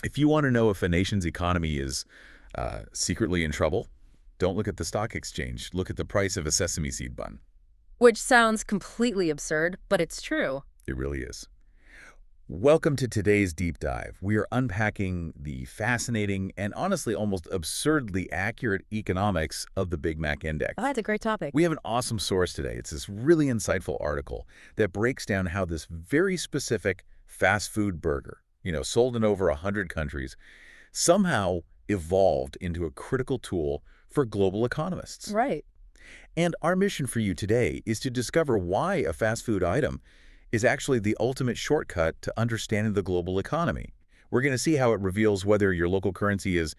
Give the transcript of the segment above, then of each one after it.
If you want to know if a nation's economy is secretly in trouble, don't look at the stock exchange. Look at the price of a sesame seed bun. Which sounds completely absurd, but it's true. It really is. Welcome to today's deep dive. We are unpacking the fascinating and honestly almost absurdly accurate economics of the Big Mac Index. Oh, that's a great topic. We have an awesome source today. It's this really insightful article that breaks down how this very specific fast food burger, sold in over 100 countries, somehow evolved into a critical tool for global economists. Right. And our mission for you today is to discover why a fast food item is actually the ultimate shortcut to understanding the global economy. We're going to see how it reveals whether your local currency is,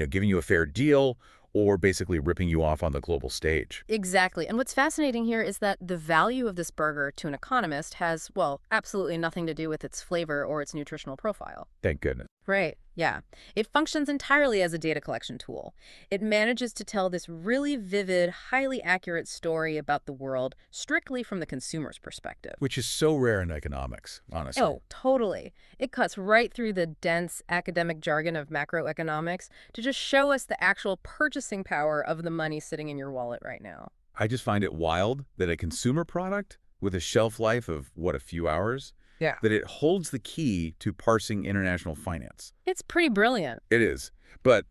giving you a fair deal or basically ripping you off on the global stage. Exactly. And what's fascinating here is that the value of this burger to an economist has, well, absolutely nothing to do with its flavor or its nutritional profile. Thank goodness. Right. Yeah. It functions entirely as a data collection tool. It manages to tell this really vivid, highly accurate story about the world strictly from the consumer's perspective. Which is so rare in economics, honestly. Oh, totally. It cuts right through the dense academic jargon of macroeconomics to just show us the actual purchasing power of the money sitting in your wallet right now. I just find it wild that a consumer product with a shelf life of, a few hours, Yeah. that it holds the key to parsing international finance. It's pretty brilliant. It is. But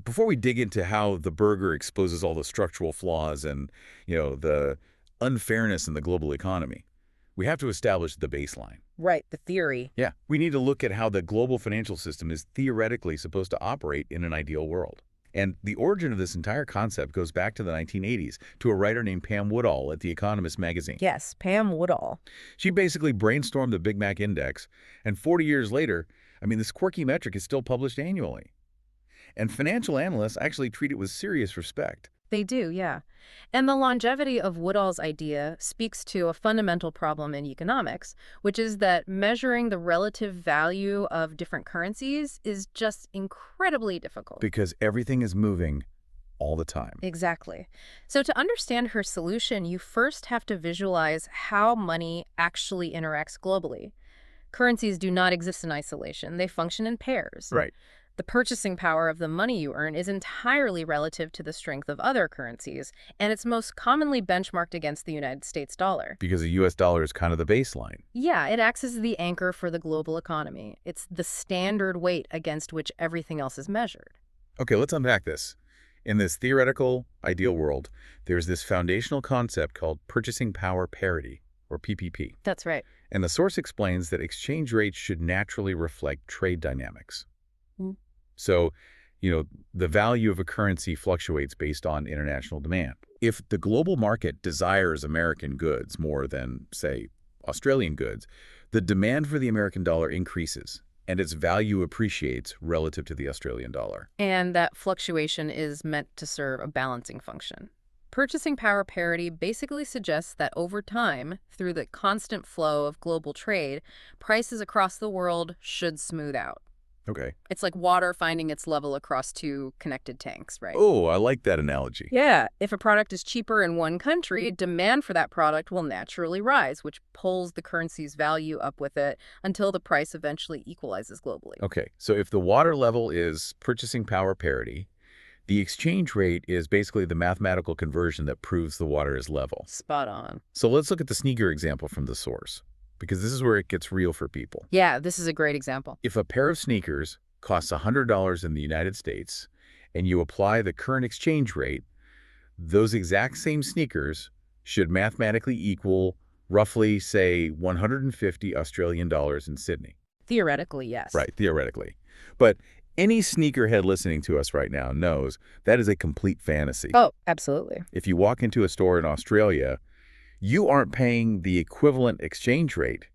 before we dig into how the burger exposes all the structural flaws and, the unfairness in the global economy, we have to establish the baseline. Right, the theory. Yeah. We need to look at how the global financial system is theoretically supposed to operate in an ideal world. And the origin of this entire concept goes back to the 1980s to a writer named Pam Woodall at the Economist magazine. Yes, Pam Woodall. She basically brainstormed the Big Mac Index, and 40 years later, this quirky metric is still published annually. And financial analysts actually treat it with serious respect. They do, yeah. And the longevity of Woodall's idea speaks to a fundamental problem in economics, which is that measuring the relative value of different currencies is just incredibly difficult. Because everything is moving all the time. Exactly. So to understand her solution, you first have to visualize how money actually interacts globally. Currencies do not exist in isolation. They function in pairs. Right. The purchasing power of the money you earn is entirely relative to the strength of other currencies, and it's most commonly benchmarked against the United States dollar. Because the U.S. dollar is kind of the baseline. Yeah, it acts as the anchor for the global economy. It's the standard weight against which everything else is measured. Okay, let's unpack this. In this theoretical, ideal world, there's this foundational concept called Purchasing Power Parity, or PPP. That's right. And the source explains that exchange rates should naturally reflect trade dynamics. Mm. So, the value of a currency fluctuates based on international demand. If the global market desires American goods more than, say, Australian goods, the demand for the American dollar increases, and its value appreciates relative to the Australian dollar. And that fluctuation is meant to serve a balancing function. Purchasing power parity basically suggests that over time, through the constant flow of global trade, prices across the world should smooth out. Okay. It's like water finding its level across two connected tanks, right? Oh, I like that analogy. Yeah. If a product is cheaper in one country, demand for that product will naturally rise, which pulls the currency's value up with it until the price eventually equalizes globally. Okay. So if the water level is purchasing power parity, the exchange rate is basically the mathematical conversion that proves the water is level. Spot on. So let's look at the sneaker example from the source, because this is where it gets real for people. Yeah, this is a great example. If a pair of sneakers costs $100 in the United States and you apply the current exchange rate, those exact same sneakers should mathematically equal roughly, say, 150 Australian dollars in Sydney. Theoretically, yes. Right, theoretically. But any sneakerhead listening to us right now knows that is a complete fantasy. Oh, absolutely. If you walk into a store in Australia, you aren't paying the equivalent exchange rate.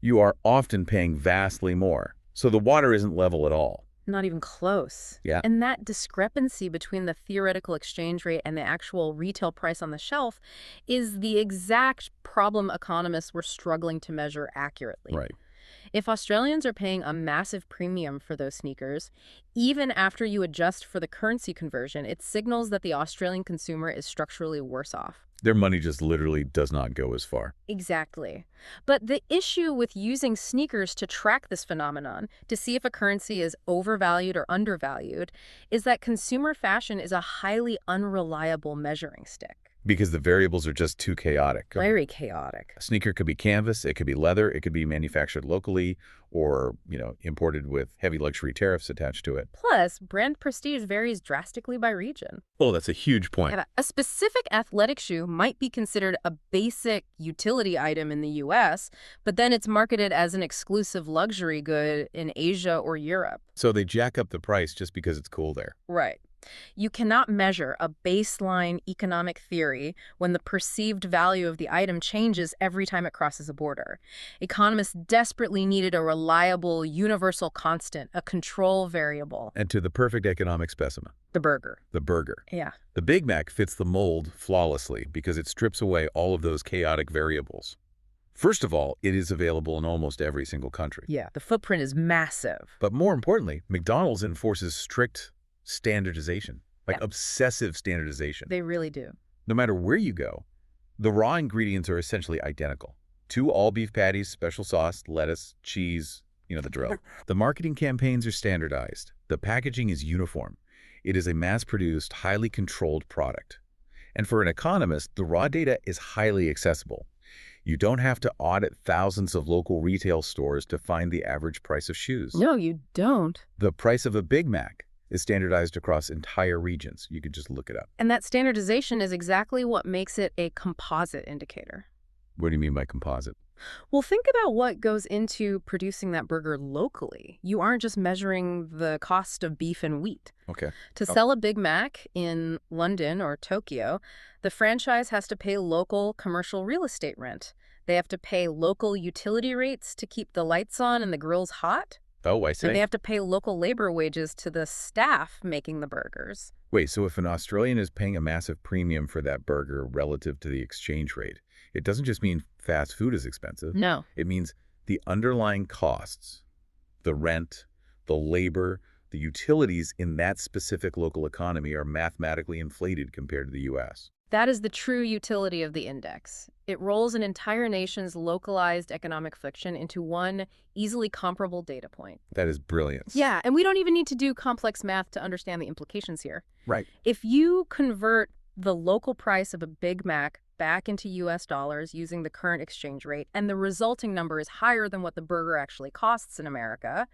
You are often paying vastly more. So the water isn't level at all. Not even close. Yeah. And that discrepancy between the theoretical exchange rate and the actual retail price on the shelf is the exact problem economists were struggling to measure accurately. Right. If Australians are paying a massive premium for those sneakers, even after you adjust for the currency conversion, it signals that the Australian consumer is structurally worse off. Their money just literally does not go as far. Exactly. But the issue with using sneakers to track this phenomenon, to see if a currency is overvalued or undervalued, is that consumer fashion is a highly unreliable measuring stick. Because the variables are just too chaotic. Very chaotic. A sneaker could be canvas, it could be leather, it could be manufactured locally or, imported with heavy luxury tariffs attached to it. Plus, brand prestige varies drastically by region. Oh, that's a huge point. Yeah, a specific athletic shoe might be considered a basic utility item in the US, but then it's marketed as an exclusive luxury good in Asia or Europe. So they jack up the price just because it's cool there. Right. You cannot measure a baseline economic theory when the perceived value of the item changes every time it crosses a border. Economists desperately needed a reliable, universal constant, a control variable. And to the perfect economic specimen, The burger. the burger. Yeah. The Big Mac fits the mold flawlessly because it strips away all of those chaotic variables. First of all, it is available in almost every single country. Yeah, the footprint is massive. But more importantly, McDonald's enforces strict standardization, like Yeah. obsessive standardization. They really do. No matter where you go, the raw ingredients are essentially identical. 2 all-beef patties, special sauce, lettuce, cheese, the drill. The marketing campaigns are standardized. The packaging is uniform. It is a mass-produced, highly controlled product. And for an economist, the raw data is highly accessible. You don't have to audit thousands of local retail stores to find the average price of shoes. No, you don't. The price of a Big Mac is standardized across entire regions. You could just look it up. And that standardization is exactly what makes it a composite indicator. What do you mean by composite? Well, think about what goes into producing that burger locally. You aren't just measuring the cost of beef and wheat. Okay. To sell a Big Mac in London or Tokyo, the franchise has to pay local commercial real estate rent. They have to pay local utility rates to keep the lights on and the grills hot. Oh, I see. And they have to pay local labor wages to the staff making the burgers. Wait, so if an Australian is paying a massive premium for that burger relative to the exchange rate, it doesn't just mean fast food is expensive. No. It means the underlying costs, the rent, the labor, the utilities in that specific local economy are mathematically inflated compared to the U.S. That is the true utility of the index. It rolls an entire nation's localized economic friction into one easily comparable data point. That is brilliance. Yeah, and we don't even need to do complex math to understand the implications here. Right. If you convert the local price of a Big Mac back into US dollars using the current exchange rate, and the resulting number is higher than what the burger actually costs in America,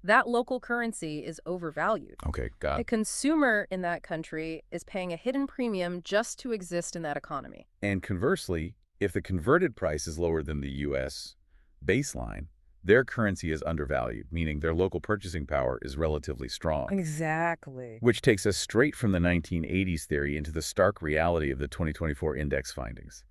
that local currency is overvalued. Okay, got The it. consumer in that country is paying a hidden premium just to exist in that economy. And conversely, if the converted price is lower than the U.S. baseline, their currency is undervalued, meaning their local purchasing power is relatively strong. Exactly. Which takes us straight from the 1980s theory into the stark reality of the 2024 index findings.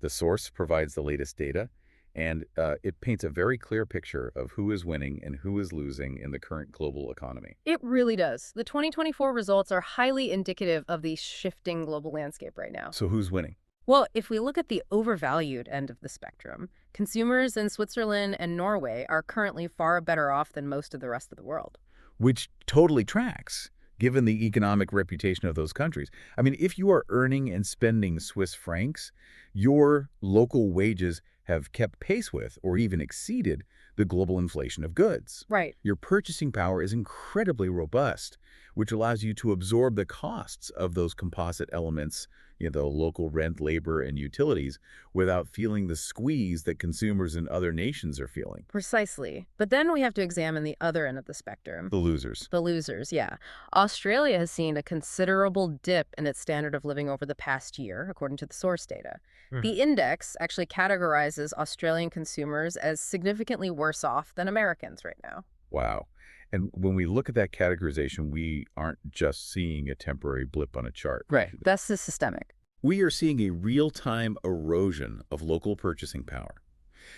The source provides the latest data, and it paints a very clear picture of who is winning and who is losing in the current global economy. It really does. The 2024 results are highly indicative of the shifting global landscape right now. So who's winning? Well, if we look at the overvalued end of the spectrum, consumers in Switzerland and Norway are currently far better off than most of the rest of the world. Which totally tracks, given the economic reputation of those countries. I mean, if you are earning and spending Swiss francs, your local wages have kept pace with or even exceeded the global inflation of goods. Right. Your purchasing power is incredibly robust, which allows you to absorb the costs of those composite elements, the local rent, labor, and utilities, without feeling the squeeze that consumers in other nations are feeling. Precisely. But then we have to examine the other end of the spectrum. The losers. The losers, yeah. Australia has seen a considerable dip in its standard of living over the past year, according to the source data. The index actually categorizes Australian consumers as significantly worse off than Americans right now. Wow. And when we look at that categorization, we aren't just seeing a temporary blip on a chart. Right. That's the systemic. We are seeing a real-time erosion of local purchasing power.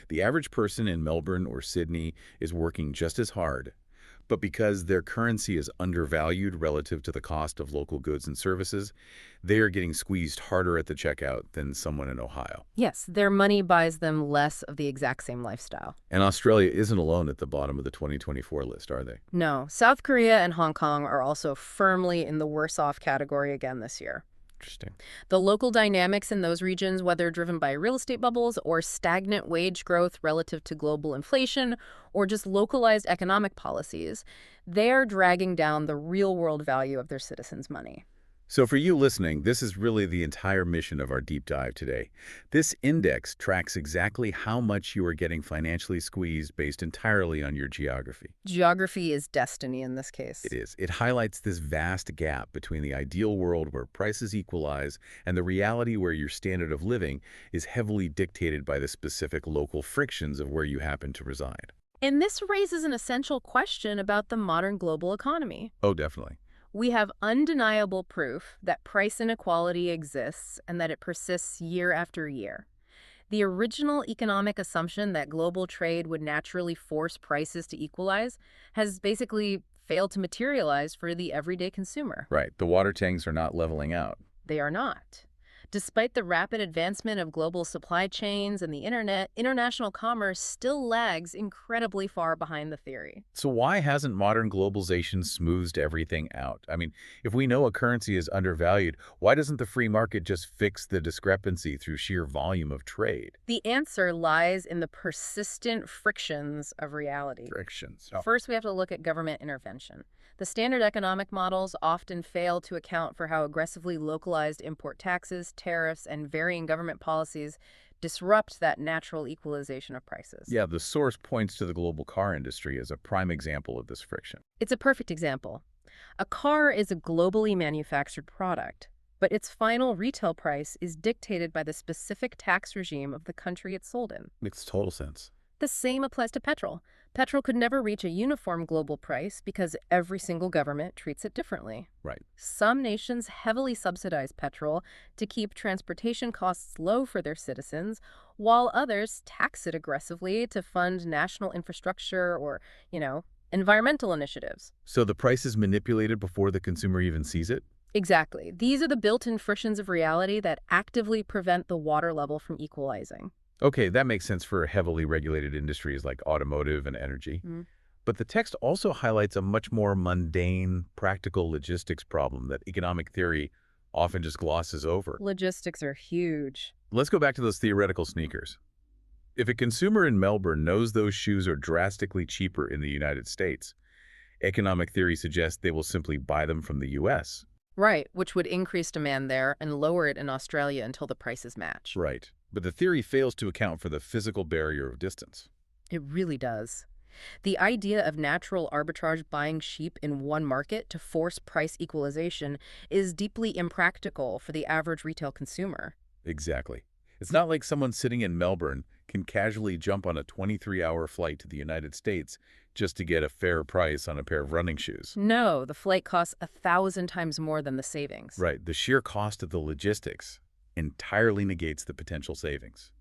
The average person in Melbourne or Sydney is working just as hard, but because their currency is undervalued relative to the cost of local goods and services, they are getting squeezed harder at the checkout than someone in Ohio. Yes, their money buys them less of the exact same lifestyle. And Australia isn't alone at the bottom of the 2024 list, are they? No, South Korea and Hong Kong are also firmly in the worse off category again this year. Interesting. The local dynamics in those regions, whether driven by real estate bubbles or stagnant wage growth relative to global inflation or just localized economic policies, they are dragging down the real-world value of their citizens' money. So for you listening, this is really the entire mission of our deep dive today. This index tracks exactly how much you are getting financially squeezed based entirely on your geography. Geography is destiny in this case. It is. It highlights this vast gap between the ideal world where prices equalize and the reality where your standard of living is heavily dictated by the specific local frictions of where you happen to reside. And this raises an essential question about the modern global economy. Oh, definitely. We have undeniable proof that price inequality exists and that it persists year after year. The original economic assumption that global trade would naturally force prices to equalize has basically failed to materialize for the everyday consumer. Right. The water tanks are not leveling out. They are not. Despite the rapid advancement of global supply chains and the internet, international commerce still lags incredibly far behind the theory. So why hasn't modern globalization smoothed everything out? I mean, if we know a currency is undervalued, why doesn't the free market just fix the discrepancy through sheer volume of trade? The answer lies in the persistent frictions of reality. Frictions. First, we have to look at government intervention. The standard economic models often fail to account for how aggressively localized import taxes, tariffs, and varying government policies disrupt that natural equalization of prices. Yeah, the source points to the global car industry as a prime example of this friction. It's a perfect example. A car is a globally manufactured product, but its final retail price is dictated by the specific tax regime of the country it's sold in. Makes total sense. The same applies to petrol. Petrol could never reach a uniform global price because every single government treats it differently. Right. Some nations heavily subsidize petrol to keep transportation costs low for their citizens, while others tax it aggressively to fund national infrastructure or, environmental initiatives. So the price is manipulated before the consumer even sees it? Exactly. These are the built-in frictions of reality that actively prevent the water level from equalizing. Okay, that makes sense for heavily regulated industries like automotive and energy. But the text also highlights a much more mundane, practical logistics problem that economic theory often just glosses over. Logistics are huge. Let's go back to those theoretical sneakers. If a consumer in Melbourne knows those shoes are drastically cheaper in the United States, economic theory suggests they will simply buy them from the U.S. Right, which would increase demand there and lower it in Australia until the prices match. Right. But the theory fails to account for the physical barrier of distance. It really does. The idea of natural arbitrage buying sheep in one market to force price equalization is deeply impractical for the average retail consumer. Exactly. It's not like someone sitting in Melbourne can casually jump on a 23-hour flight to the United States just to get a fair price on a pair of running shoes. No, the flight costs 1,000 times more than the savings. Right. The sheer cost of the logistics entirely negates the potential savings.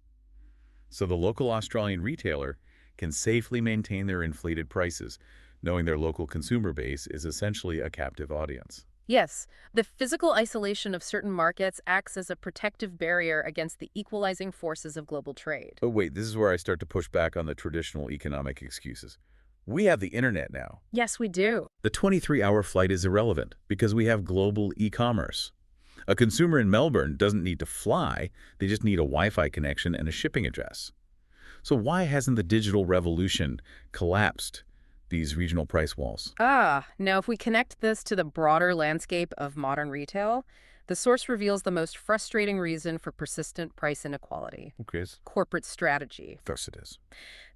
So the local Australian retailer can safely maintain their inflated prices, knowing their local consumer base is essentially a captive audience. Yes, the physical isolation of certain markets acts as a protective barrier against the equalizing forces of global trade. Oh wait, this is where I start to push back on the traditional economic excuses. We have the internet now. Yes, we do. The 23-hour flight is irrelevant because we have global e-commerce. A consumer in Melbourne doesn't need to fly, they just need a Wi-Fi connection and a shipping address. So why hasn't the digital revolution collapsed these regional price walls? Now if we connect this to the broader landscape of modern retail, the source reveals the most frustrating reason for persistent price inequality. Okay. Corporate strategy. Thus it is.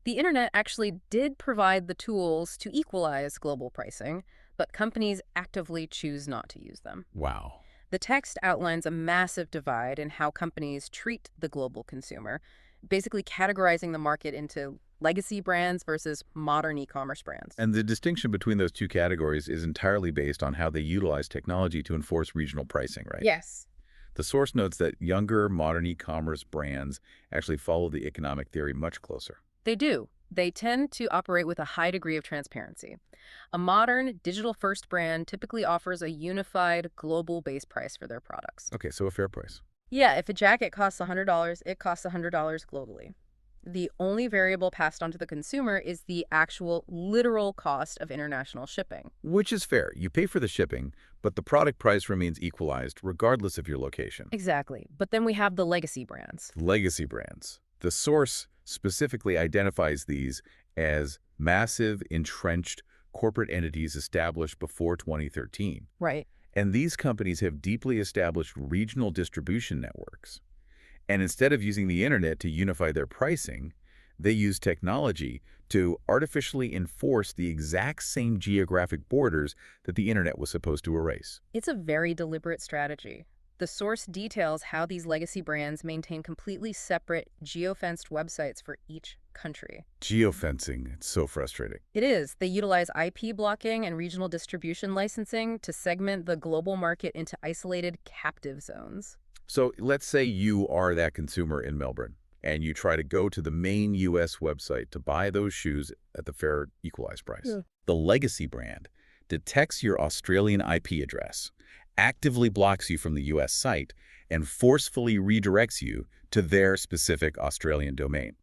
The internet actually did provide the tools to equalize global pricing, but companies actively choose not to use them. Wow. The text outlines a massive divide in how companies treat the global consumer, basically categorizing the market into legacy brands versus modern e-commerce brands. And the distinction between those two categories is entirely based on how they utilize technology to enforce regional pricing, right? Yes. The source notes that younger, modern e-commerce brands actually follow the economic theory much closer. They do. They tend to operate with a high degree of transparency. A modern, digital-first brand typically offers a unified, global base price for their products. Okay, so a fair price. Yeah, if a jacket costs $100, it costs $100 globally. The only variable passed on to the consumer is the actual literal cost of international shipping. Which is fair. You pay for the shipping, but the product price remains equalized regardless of your location. Exactly. But then we have the legacy brands. Legacy brands. The source specifically identifies these as massive, entrenched corporate entities established before 2013. Right. And these companies have deeply established regional distribution networks. And instead of using the internet to unify their pricing, they use technology to artificially enforce the exact same geographic borders that the internet was supposed to erase. It's a very deliberate strategy. The source details how these legacy brands maintain completely separate geofenced websites for each country. Geofencing, it's so frustrating. It is. They utilize IP blocking and regional distribution licensing to segment the global market into isolated captive zones. So let's say you are that consumer in Melbourne, and you try to go to the main U.S. website to buy those shoes at the fair equalized price. Yeah. The legacy brand detects your Australian IP address, actively blocks you from the U.S. site, and forcefully redirects you to their specific Australian domain.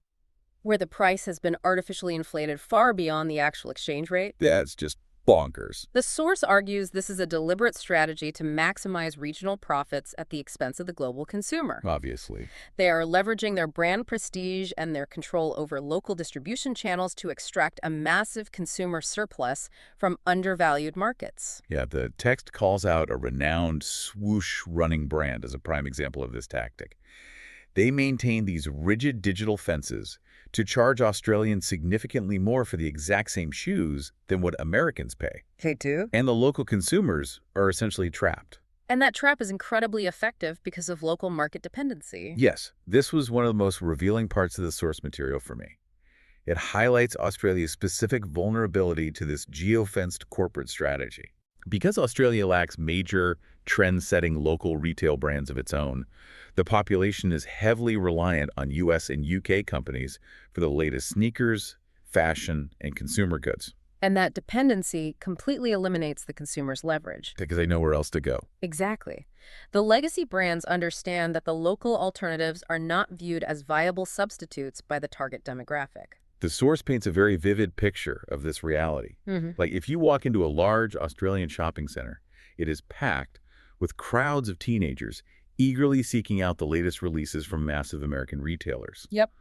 Where the price has been artificially inflated far beyond the actual exchange rate. That's just bonkers. The source argues this is a deliberate strategy to maximize regional profits at the expense of the global consumer. Obviously. They are leveraging their brand prestige and their control over local distribution channels to extract a massive consumer surplus from undervalued markets. Yeah, the text calls out a renowned swoosh-running brand as a prime example of this tactic. They maintain these rigid digital fences to charge Australians significantly more for the exact same shoes than what Americans pay. They do? And the local consumers are essentially trapped. And that trap is incredibly effective because of local market dependency. Yes, this was one of the most revealing parts of the source material for me. It highlights Australia's specific vulnerability to this geofenced corporate strategy. Because Australia lacks major, trend-setting local retail brands of its own, the population is heavily reliant on US and UK companies for the latest sneakers, fashion, and consumer goods. And that dependency completely eliminates the consumer's leverage. Because they know where else to go. Exactly. The legacy brands understand that the local alternatives are not viewed as viable substitutes by the target demographic. The source paints a very vivid picture of this reality. Like if you walk into a large Australian shopping center, it is packed with crowds of teenagers eagerly seeking out the latest releases from massive American retailers. Yep.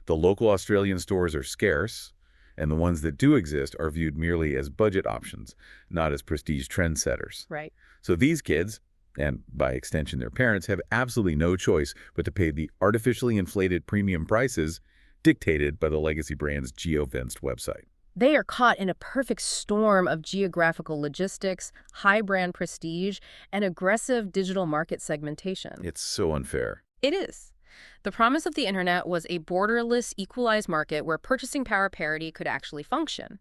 The local Australian stores are scarce, and the ones that do exist are viewed merely as budget options, not as prestige trendsetters. Right. So these kids, and by extension their parents, have absolutely no choice but to pay the artificially inflated premium prices dictated by the legacy brand's geofenced website. They are caught in a perfect storm of geographical logistics, high brand prestige, and aggressive digital market segmentation. It's so unfair. It is. The promise of the internet was a borderless, equalized market where purchasing power parity could actually function.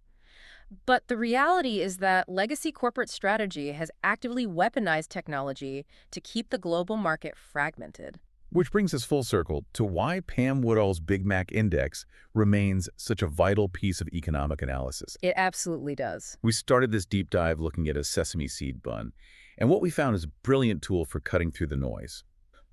But the reality is that legacy corporate strategy has actively weaponized technology to keep the global market fragmented. Which brings us full circle to why Pam Woodall's Big Mac Index remains such a vital piece of economic analysis. It absolutely does. We started this deep dive looking at a sesame seed bun, and what we found is a brilliant tool for cutting through the noise.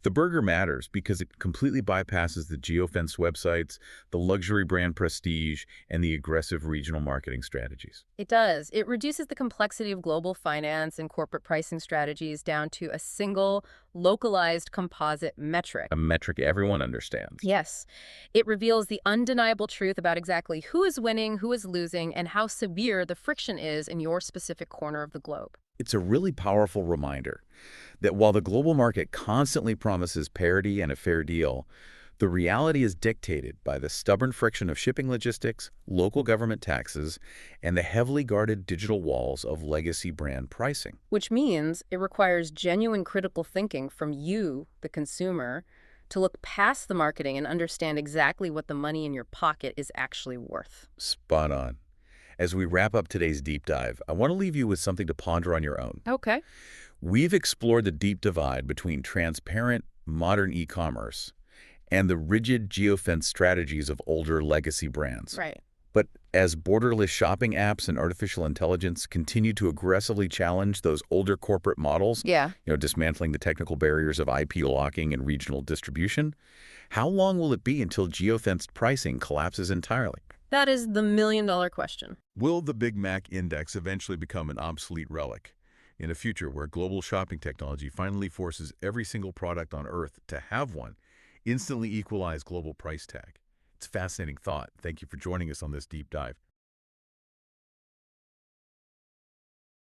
The burger matters because it completely bypasses the geofence websites, the luxury brand prestige, and the aggressive regional marketing strategies. It does. It reduces the complexity of global finance and corporate pricing strategies down to a single, localized composite metric. A metric everyone understands. Yes. It reveals the undeniable truth about exactly who is winning, who is losing, and how severe the friction is in your specific corner of the globe. It's a really powerful reminder that while the global market constantly promises parity and a fair deal, the reality is dictated by the stubborn friction of shipping logistics, local government taxes, and the heavily guarded digital walls of legacy brand pricing. Which means it requires genuine critical thinking from you, the consumer, to look past the marketing and understand exactly what the money in your pocket is actually worth. Spot on. As we wrap up today's deep dive, I want to leave you with something to ponder on your own. Okay. We've explored the deep divide between transparent, modern e-commerce and the rigid geofence strategies of older legacy brands. Right. But as borderless shopping apps and artificial intelligence continue to aggressively challenge those older corporate models, Yeah. dismantling the technical barriers of IP locking and regional distribution, How long will it be until geofenced pricing collapses entirely? That is the million-dollar question. Will the Big Mac Index eventually become an obsolete relic? In a future where global shopping technology finally forces every single product on Earth to have one instantly equalized global price tag. It's a fascinating thought. Thank you for joining us on this deep dive.